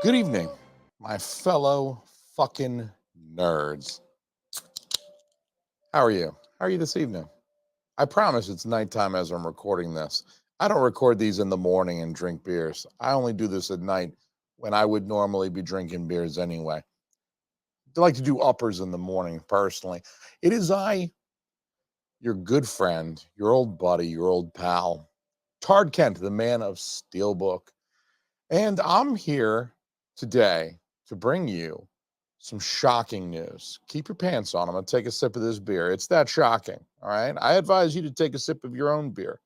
Good evening, my fellow fucking nerds. How are you? How are you this evening? I promise it's nighttime as I'm recording this. I don't record these in the morning and drink beers. I only do this at night when I would normally be drinking beers anyway. I like to do uppers in the morning personally. It is I, your good friend, your old buddy, your old pal, Tard Kent, the man of Steelbook. And I'm here today to bring you some shocking news. Keep your pants on. I'm going to take a sip of this beer. It's that shocking. All right. I advise you to take a sip of your own beer.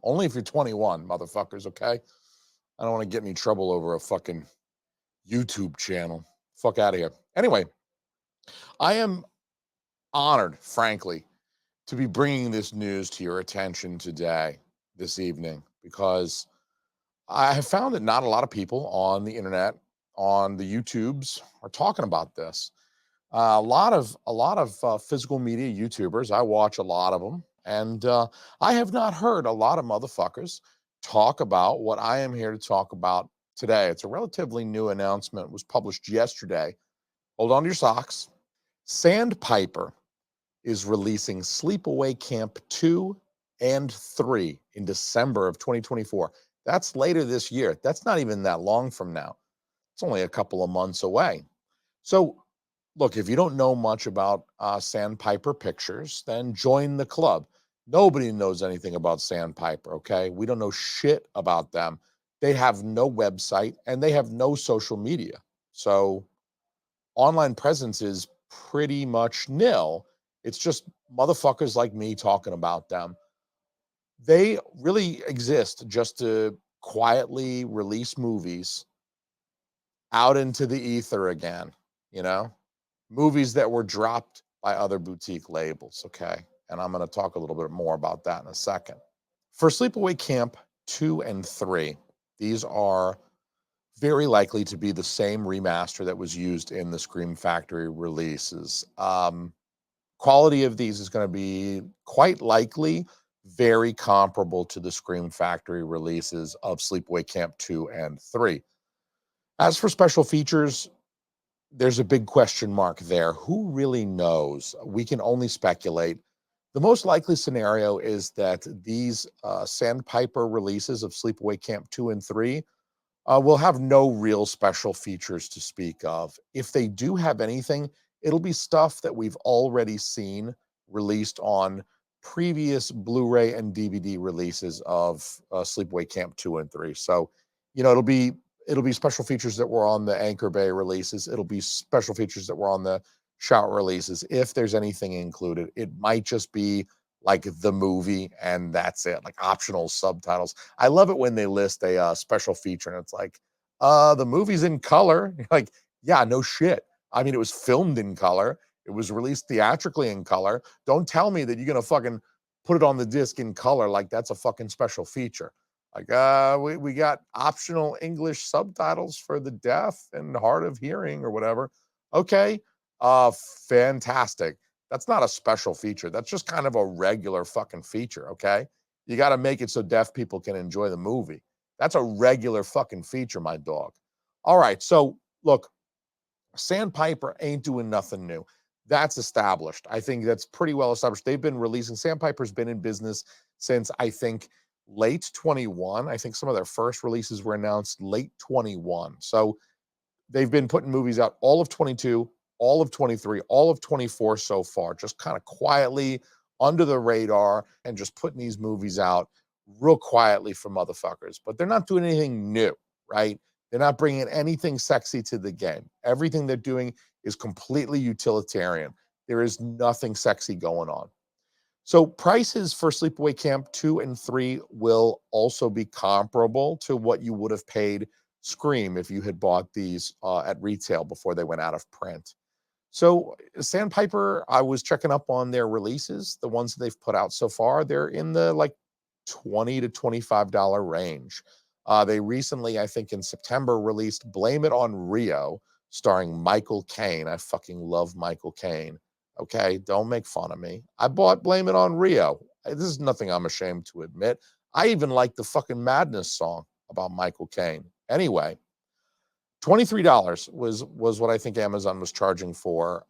Only if you're 21, motherfuckers. Okay. I don't want to get any trouble over a fucking YouTube channel. Fuck out of here. Anyway, I am honored, frankly, to be bringing this news to your attention today, this evening, because I have found that not a lot of people on the internet, on the YouTubes, are talking about this. A lot of physical media YouTubers. I watch a lot of them, and I have not heard a lot of motherfuckers talk about what I am here to talk about today. It's a relatively new announcement. It was published yesterday. Hold on to your socks. Sandpiper is releasing Sleepaway Camp 2 and 3 in December of 2024. That's later this year. That's not even that long from now. It's only a couple of months away. So, look, if you don't know much about Sandpiper Pictures, then join the club. Nobody knows anything about Sandpiper, okay? We don't know shit about them. They have no website and they have no social media. So, online presence is pretty much nil. It's just motherfuckers like me talking about them. They really exist just to quietly release movies out into the ether again, you know? Movies that were dropped by other boutique labels, okay? And I'm going to talk a little bit more about that in a second. For Sleepaway Camp 2 and 3, these are very likely to be the same remaster that was used in the Scream Factory releases. Quality of these is going to be quite likely very comparable to the Scream Factory releases of Sleepaway Camp 2 and 3. As for special features, there's a big question mark there. Who really knows? We can only speculate. The most likely scenario is that these Sandpiper releases of Sleepaway Camp 2 and 3 will have no real special features to speak of. If they do have anything, it'll be stuff that we've already seen released on previous Blu-ray and DVD releases of Sleepaway Camp 2 and 3. So, it'll be special features that were on the Anchor Bay releases. It'll be special features that were on the Shout releases. If there's anything included, it might just be like the movie and that's it, like optional subtitles. I love it when they list a special feature and it's like, the movie's in color. You're like, yeah, no shit. I mean, it was filmed in color. It was released theatrically in color. Don't tell me that you're going to fucking put it on the disc in color like that's a fucking special feature. Like, we got optional English subtitles for the deaf and hard of hearing or whatever. Okay, fantastic. That's not a special feature. That's just kind of a regular fucking feature, okay? You got to make it so deaf people can enjoy the movie. That's a regular fucking feature, my dog. All right, so look, Sandpiper ain't doing nothing new. That's established. I think that's pretty well established. They've been releasing, Sandpiper's been in business since I think late 21. I think some of their first releases were announced late 21. So they've been putting movies out all of 22, all of 23, all of 24 so far, just kind of quietly under the radar and just putting these movies out real quietly for motherfuckers. But they're not doing anything new, right? They're not bringing anything sexy to the game. Everything they're doing is completely utilitarian. There is nothing sexy going on. So prices for Sleepaway Camp 2 and 3 will also be comparable to what you would have paid Scream if you had bought these at retail before they went out of print. So Sandpiper, I was checking up on their releases, the ones they've put out so far. They're in the like $20 to $25 range. They recently, I think in September, released Blame It on Rio, starring Michael Caine. I fucking love Michael Caine. Okay, don't make fun of me. I bought Blame It on Rio. This is nothing I'm ashamed to admit. I even like the fucking Madness song about Michael Caine. Anyway, $23 was what I think Amazon was charging for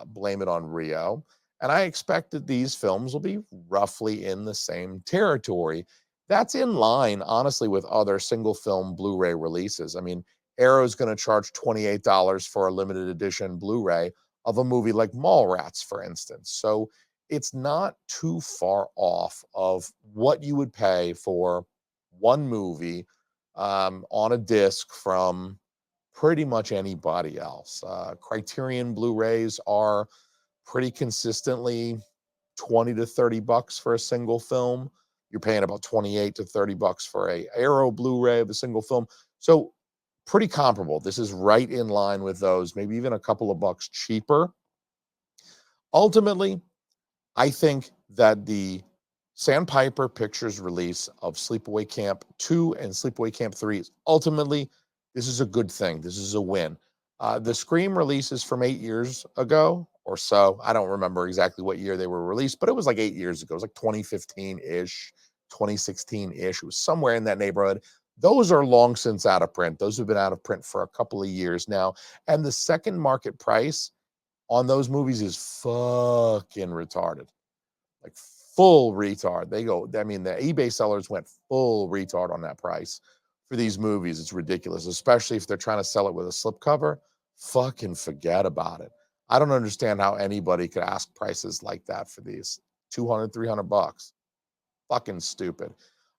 Blame It on Rio. And I expect that these films will be roughly in the same territory. That's in line, honestly, with other single film Blu-ray releases. I mean, Arrow's going to charge $28 for a limited edition Blu-ray of a movie like Mallrats, for instance. So it's not too far off of what you would pay for one movie on a disc from pretty much anybody else. Criterion Blu-rays are pretty consistently 20 to 30 bucks for a single film. You're paying about 28 to 30 bucks for a Arrow Blu-ray of a single film. So pretty comparable. This is right in line with those, maybe even a couple of bucks cheaper. Ultimately, I think that the Sandpiper Pictures release of Sleepaway Camp 2 and Sleepaway Camp 3 is ultimately, this is a good thing. This is a win. The Scream releases from 8 years ago or so. I don't remember exactly what year they were released, but it was like 8 years ago. It was like 2015-ish, 2016-ish. It was somewhere in that neighborhood. Those are long since out of print. Those have been out of print for a couple of years now. And the second market price on those movies is fucking retarded. Like full retard. They go, I mean, the eBay sellers went full retard on that price for these movies. It's ridiculous, especially if they're trying to sell it with a slipcover. Fucking forget about it. I don't understand how anybody could ask prices like that for these 200, 300 bucks. Fucking stupid.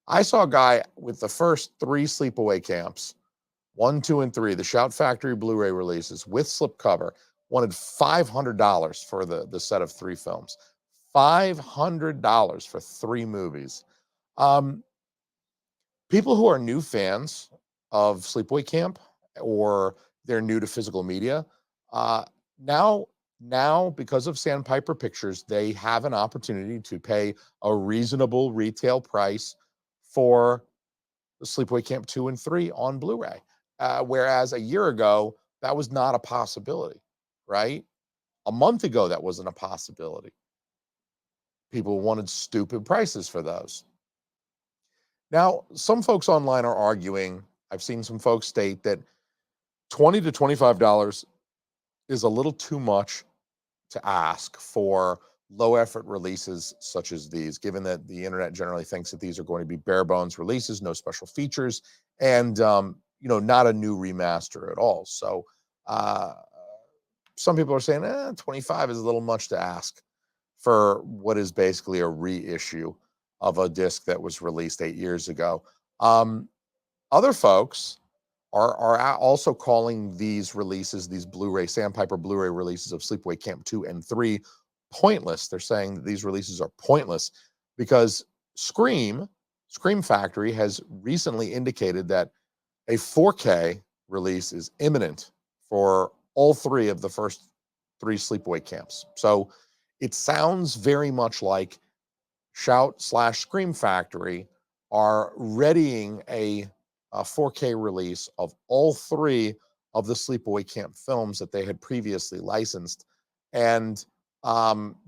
I saw a guy with the first 3 Sleepaway Camps, 1, 2, and 3, the Shout Factory Blu-ray releases with slipcover, wanted $500 for the set of 3 films. $500 for 3 movies. People who are new fans of Sleepaway Camp or they're new to physical media, now because of Sandpiper Pictures, they have an opportunity to pay a reasonable retail price for the Sleepaway Camp 2 and 3 on Blu-ray. Whereas a year ago, that was not a possibility, right? A month ago, that wasn't a possibility. People wanted stupid prices for those. Now, some folks online are arguing, I've seen some folks state that $20 to $25 is a little too much to ask for low effort releases such as these, given that the internet generally thinks that these are going to be bare bones releases, no special features, and not a new remaster at all. So some people are saying 25 is a little much to ask for what is basically a reissue of a disc that was released 8 years ago. Other folks are also calling these releases, these Blu-ray, Sandpiper Blu-ray releases of Sleepaway Camp 2 and 3 pointless. They're saying that these releases are pointless because Scream Factory has recently indicated that a 4K release is imminent for all 3 of the first 3 Sleepaway Camps. So it sounds very much like Shout/Scream Factory are readying a 4K release of all 3 of the Sleepaway Camp films that they had previously licensed, and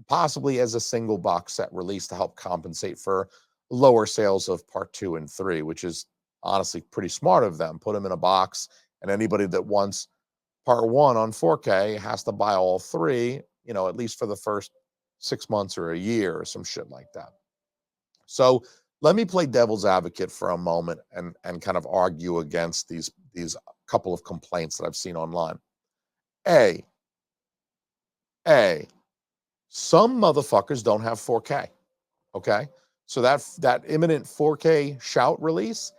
possibly as a single box set release to help compensate for lower sales of part 2 and 3, which is honestly pretty smart of them. Put them in a box, and anybody that wants part 1 on 4K has to buy all 3, at least for the first 6 months or a year or some shit like that. So let me play devil's advocate for a moment and kind of argue against these couple of complaints that I've seen online. Some motherfuckers don't have 4K. Okay, so that imminent 4K Shout release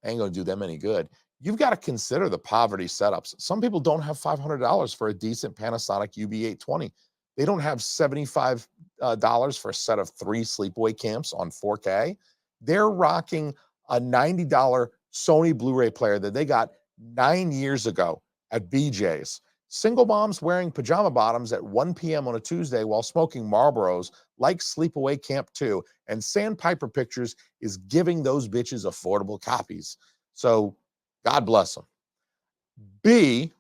ain't gonna do them any good. You've got to consider the poverty setups. Some people don't have $500 for a decent Panasonic UB820. They don't have $75 for a set of 3 Sleepaway Camps on 4K. They're rocking a $90 Sony Blu-ray player that they got 9 years ago at BJ's. Single moms wearing pajama bottoms at 1 p.m. on a Tuesday while smoking Marlboros like Sleepaway Camp 2. And Sandpiper Pictures is giving those bitches affordable copies. So God bless them. B,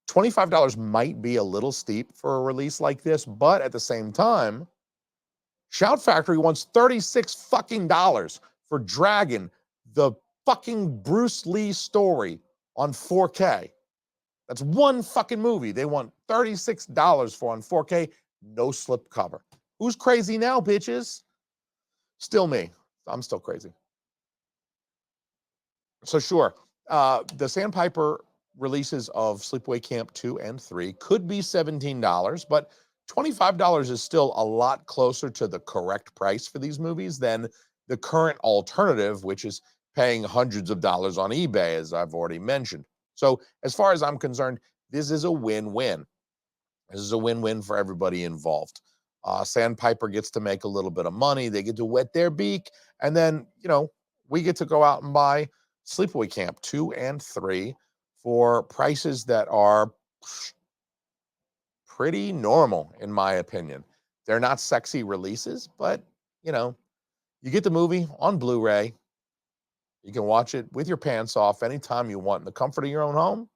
$25 might be a little steep for a release like this, but at the same time, Shout Factory wants $36 fucking dollars for dragging the fucking Bruce Lee story on 4K. That's one fucking movie they want $36 for on 4K, no slipcover. Who's crazy now, bitches? Still me. I'm still crazy. So sure, the Sandpiper releases of Sleepaway Camp 2 and 3 could be $17, but $25 is still a lot closer to the correct price for these movies than the current alternative, which is paying hundreds of dollars on eBay, as I've already mentioned. So as far as I'm concerned, this is a win-win. This is a win-win for everybody involved. Sandpiper gets to make a little bit of money. They get to wet their beak. And then, we get to go out and buy Sleepaway Camp 2 and 3 for prices that are pretty normal, in my opinion. They're not sexy releases, but, you get the movie on Blu-ray. You can watch it with your pants off anytime you want in the comfort of your own home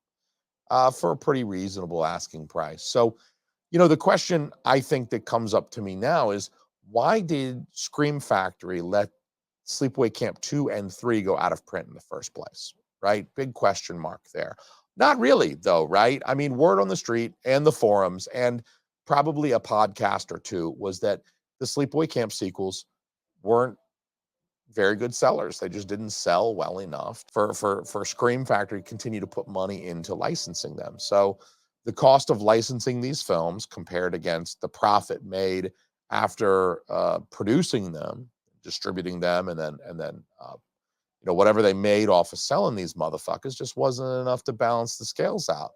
for a pretty reasonable asking price. So, the question I think that comes up to me now is, why did Scream Factory let Sleepaway Camp 2 and 3 go out of print in the first place? Right? Big question mark there. Not really, though, right? I mean, word on the street and the forums and probably a podcast or two was that the Sleepaway Camp sequels weren't very good sellers. They just didn't sell well enough for Scream Factory to continue to put money into licensing them. So the cost of licensing these films compared against the profit made after producing them, distributing them, and then whatever they made off of selling these motherfuckers just wasn't enough to balance the scales out.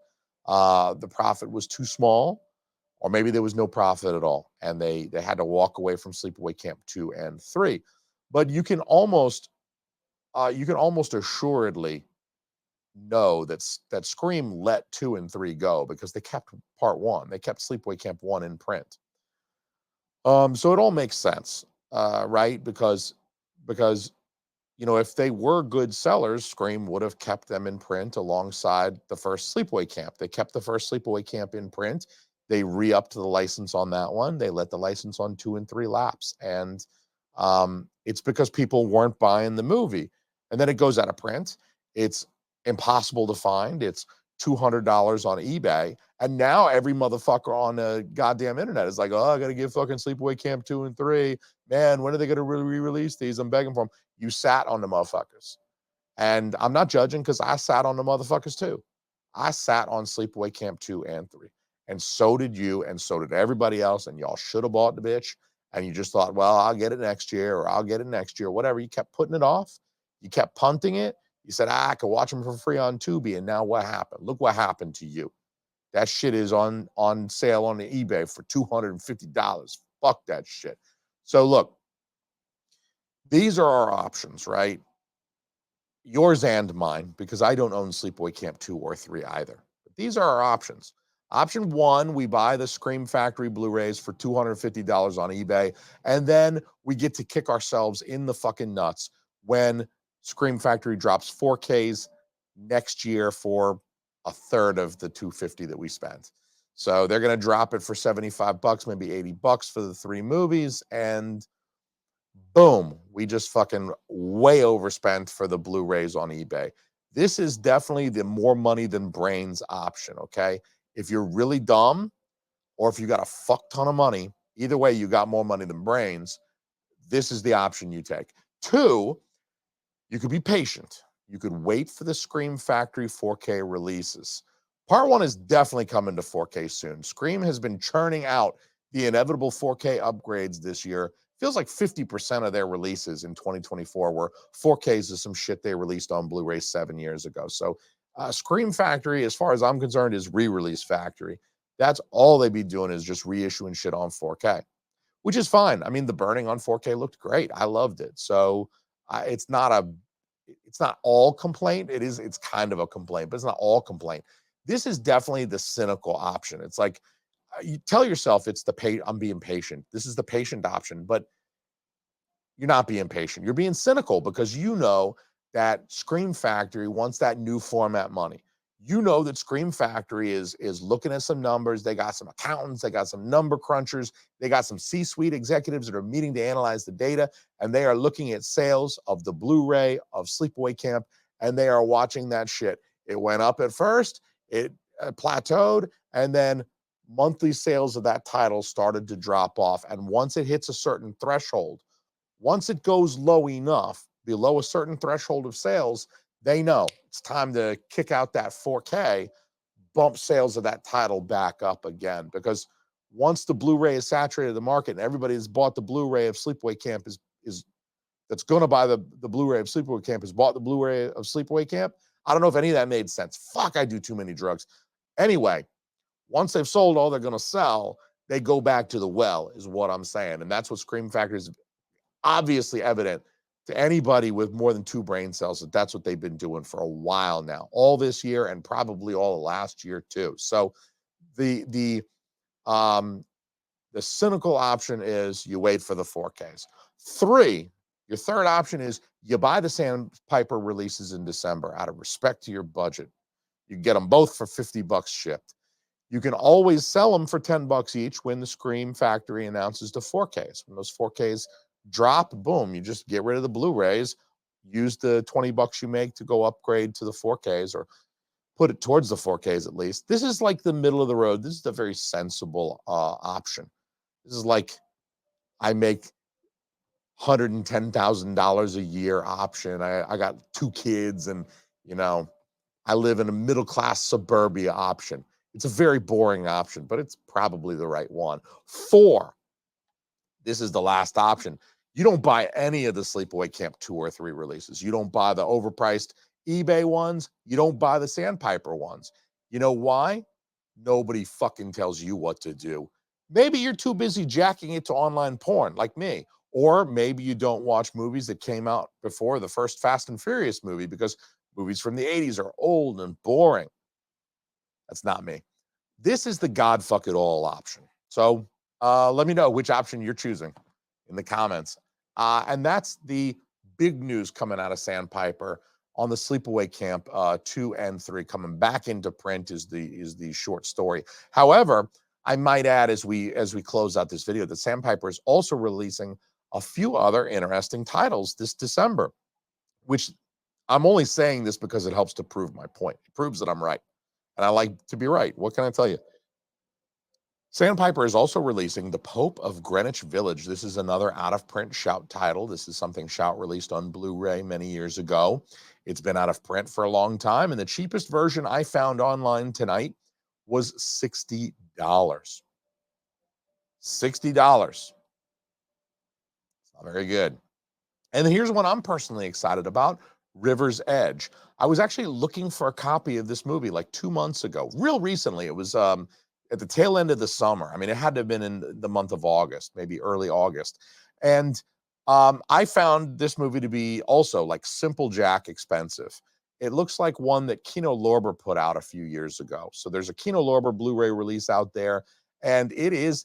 The profit was too small, or maybe there was no profit at all, and they had to walk away from Sleepaway Camp 2 and 3. But you can almost assuredly know that Scream let 2 and 3 go because they kept part 1. They kept Sleepaway Camp 1 in print. So it all makes sense, right? Because if they were good sellers, Scream would have kept them in print alongside the first Sleepaway Camp. They kept the first Sleepaway Camp in print. They re-upped the license on that one. They let the license on 2 and 3 lapse. And it's because people weren't buying the movie. And then it goes out of print. It's impossible to find. It's $200 on eBay. And now every motherfucker on the goddamn internet is like, oh, I got to get fucking Sleepaway Camp 2 and 3. Man, when are they going to re-release these? I'm begging for them. You sat on the motherfuckers. And I'm not judging because I sat on the motherfuckers too. I sat on Sleepaway Camp 2 and 3. And so did you, and so did everybody else. And y'all should have bought the bitch. And you just thought, well, I'll get it next year, or I'll get it next year, whatever. You kept putting it off. You kept punting it. You said, I could watch them for free on Tubi. And now what happened? Look what happened to you. That shit is on sale on the eBay for $250. Fuck that shit. So look, these are our options, right? Yours and mine, because I don't own Sleepaway Camp 2 or 3 either. But these are our options. Option 1, we buy the Scream Factory Blu-rays for $250 on eBay, and then we get to kick ourselves in the fucking nuts when Scream Factory drops 4Ks next year for a third of the $250 that we spent. So they're going to drop it for $75, maybe $80 for the 3 movies, and boom, we just fucking way overspent for the Blu-rays on eBay. This is definitely the more money than brains option, okay? If you're really dumb, or if you got a fuck ton of money, either way, you got more money than brains, this is the option you take. 2, you could be patient. You could wait for the Scream Factory 4K releases. Part 1 is definitely coming to 4K soon. Scream has been churning out the inevitable 4K upgrades this year. Feels like 50% of their releases in 2024 were 4Ks of some shit they released on Blu-ray 7 years ago. So Scream Factory, as far as I'm concerned, is re-release factory. That's all they be doing is just reissuing shit on 4K, which is fine. I mean, The Burning on 4K looked great. I loved it. So it's not all complaint. It's kind of a complaint, but it's not all complaint. This is definitely the cynical option. It's like, you tell yourself I'm being patient. This is the patient option, but you're not being patient. You're being cynical because you know that Scream Factory wants that new format money. You know that Scream Factory is looking at some numbers. They got some accountants. They got some number crunchers. They got some C-suite executives that are meeting to analyze the data, and they are looking at sales of the Blu-ray of Sleepaway Camp, and they are watching that shit. It went up at first, it plateaued, and then monthly sales of that title started to drop off. And once it hits a certain threshold, once it goes low enough, below a certain threshold of sales, they know it's time to kick out that 4K, bump sales of that title back up again. Because once the Blu-ray is saturated the market and everybody has bought the Blu-ray of Sleepaway Camp is that's going to buy the Blu-ray of Sleepaway Camp has bought the Blu-ray of Sleepaway Camp. I don't know if any of that made sense. Fuck, I do too many drugs. Anyway, once they've sold all they're going to sell, they go back to the well, is what I'm saying. And that's what Scream Factory is obviously evident to anybody with more than 2 brain cells that that's what they've been doing for a while now, all this year and probably all of last year too. So the cynical option is you wait for the 4Ks. 3, your third option is you buy the Sandpiper releases in December out of respect to your budget. You get them both for $50 shipped. You can always sell them for $10 each when the Scream Factory announces the 4Ks. When those 4Ks drop, boom, you just get rid of the Blu-rays, use the $20 you make to go upgrade to the 4Ks or put it towards the 4Ks at least. This is like the middle of the road. This is a very sensible option. This is like I make $110,000 a year option. I got 2 kids and, you know, I live in a middle-class suburbia option. It's a very boring option, but it's probably the right one. 4, this is the last option. You don't buy any of the Sleepaway Camp 2 or 3 releases. You don't buy the overpriced eBay ones. You don't buy the Sandpiper ones. You know why? Nobody fucking tells you what to do. Maybe you're too busy jacking it to online porn like me. Or maybe you don't watch movies that came out before the first Fast and Furious movie because movies from the 80s are old and boring. That's not me. This is the God fuck it all option. So let me know which option you're choosing in the comments. And that's the big news coming out of Sandpiper on the Sleepaway Camp 2 and 3 coming back into print is the short story. However, I might add as we close out this video that Sandpiper is also releasing a few other interesting titles this December, which I'm only saying this because it helps to prove my point. It proves that I'm right. And I like to be right. What can I tell you? Sandpiper is also releasing The Pope of Greenwich Village. This is another out-of-print Shout title. This is something Shout released on Blu-ray many years ago. It's been out of print for a long time, and the cheapest version I found online tonight was $60. $60. It's not very good. And here's one I'm personally excited about, River's Edge. I was actually looking for a copy of this movie like 2 months ago, real recently. It was at the tail end of the summer. I mean, it had to have been in the month of August, maybe early August. And I found this movie to be also like simple jack expensive. It looks like one that Kino Lorber put out a few years ago. So there's a Kino Lorber Blu-ray release out there, and it is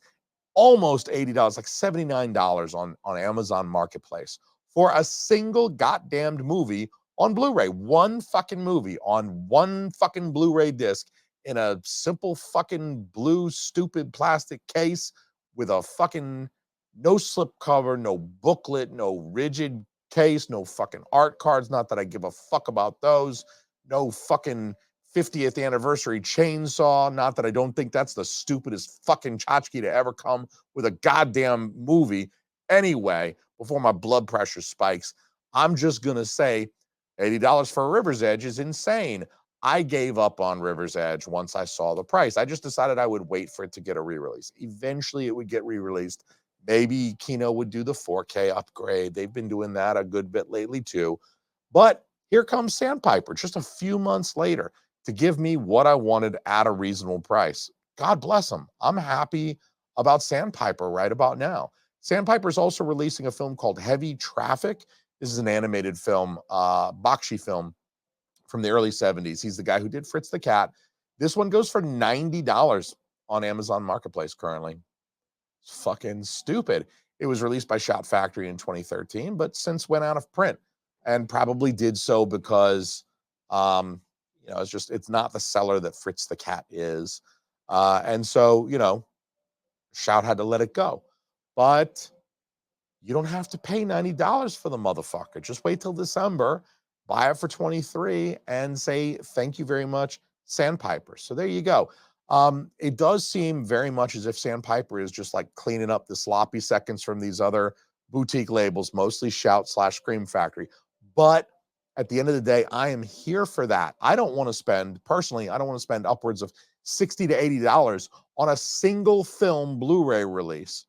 almost $80, like $79 on Amazon Marketplace for a single goddamned movie on Blu-ray. One fucking movie on one fucking Blu-ray disc in a simple fucking blue stupid plastic case with a fucking no slip cover, no booklet, no rigid case, no fucking art cards. Not that I give a fuck about those. No fucking 50th anniversary chainsaw. Not that I don't think that's the stupidest fucking tchotchke to ever come with a goddamn movie. Anyway, before my blood pressure spikes, I'm just going to say $80 for River's Edge is insane. I gave up on River's Edge once I saw the price. I just decided I would wait for it to get a re-release. Eventually, it would get re-released. Maybe Kino would do the 4K upgrade. They've been doing that a good bit lately, too. But here comes Sandpiper just a few months later to give me what I wanted at a reasonable price. God bless them. I'm happy about Sandpiper right about now. Sandpiper is also releasing a film called Heavy Traffic. This is an animated film, Bakshi film from the early 70s. He's the guy who did Fritz the Cat. This one goes for $90 on Amazon Marketplace currently. It's fucking stupid. It was released by Shout Factory in 2013, but since went out of print and probably did so because, it's not the seller that Fritz the Cat is. And so, Shout had to let it go. But you don't have to pay $90 for the motherfucker. Just wait till December. buy it for 23 and say, thank you very much, Sandpiper. So there you go. It does seem very much as if Sandpiper is just like cleaning up the sloppy seconds from these other boutique labels, mostly Shout/Scream Factory. But at the end of the day, I am here for that. I don't want to spend, personally, I don't want to spend upwards of $60 to $80 on a single film Blu-ray release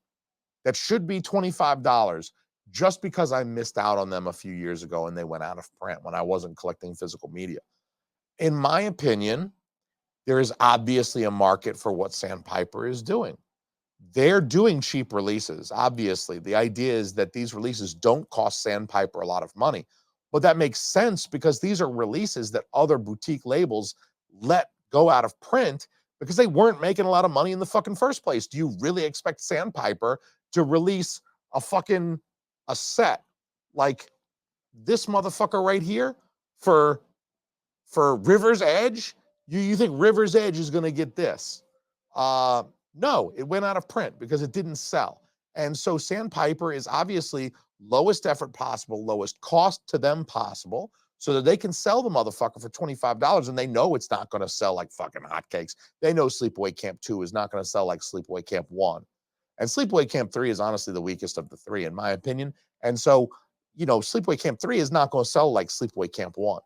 that should be $25 just because I missed out on them a few years ago and they went out of print when I wasn't collecting physical media. In my opinion, there is obviously a market for what Sandpiper is doing. They're doing cheap releases, obviously. The idea is that these releases don't cost Sandpiper a lot of money. But that makes sense because these are releases that other boutique labels let go out of print because they weren't making a lot of money in the fucking first place. Do you really expect Sandpiper to release a set like this motherfucker right here for River's Edge? You think River's Edge is going to get this? No, it went out of print because it didn't sell. And so Sandpiper is obviously lowest effort possible, lowest cost to them possible, so that they can sell the motherfucker for $25, and they know it's not going to sell like fucking hotcakes. They know Sleepaway Camp 2 is not going to sell like Sleepaway Camp 1. And Sleepaway Camp 3 is honestly the weakest of the three, in my opinion. And so, Sleepaway Camp 3 is not going to sell like Sleepaway Camp 1,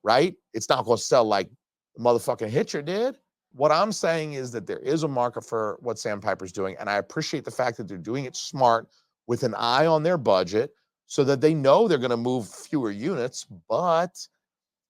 right? It's not going to sell like motherfucking Hitcher did. What I'm saying is that there is a market for what Sandpiper's doing, and I appreciate the fact that they're doing it smart with an eye on their budget so that they know they're going to move fewer units, but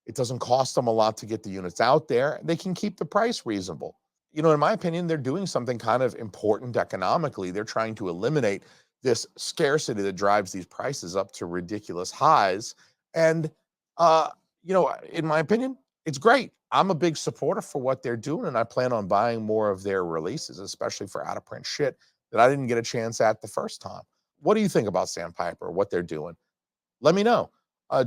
it doesn't cost them a lot to get the units out there. They can keep the price reasonable. In my opinion, they're doing something kind of important economically. They're trying to eliminate this scarcity that drives these prices up to ridiculous highs. And, in my opinion, it's great. I'm a big supporter for what they're doing, and I plan on buying more of their releases, especially for out of print shit that I didn't get a chance at the first time. What do you think about Sandpiper, what they're doing? Let me know.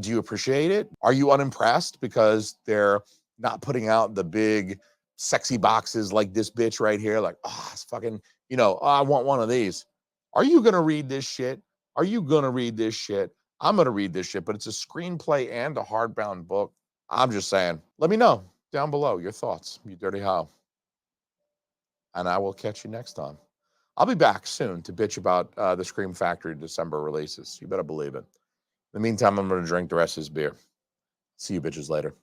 Do you appreciate it? Are you unimpressed because they're not putting out the big sexy boxes like this bitch right here? Like, it's fucking, I want one of these. Are you going to read this shit? Are you going to read this shit? I'm going to read this shit, but it's a screenplay and a hardbound book. I'm just saying, let me know down below your thoughts, you dirty hoe. And I will catch you next time. I'll be back soon to bitch about the Scream Factory December releases. You better believe it. In the meantime, I'm going to drink the rest of his beer. See you bitches later.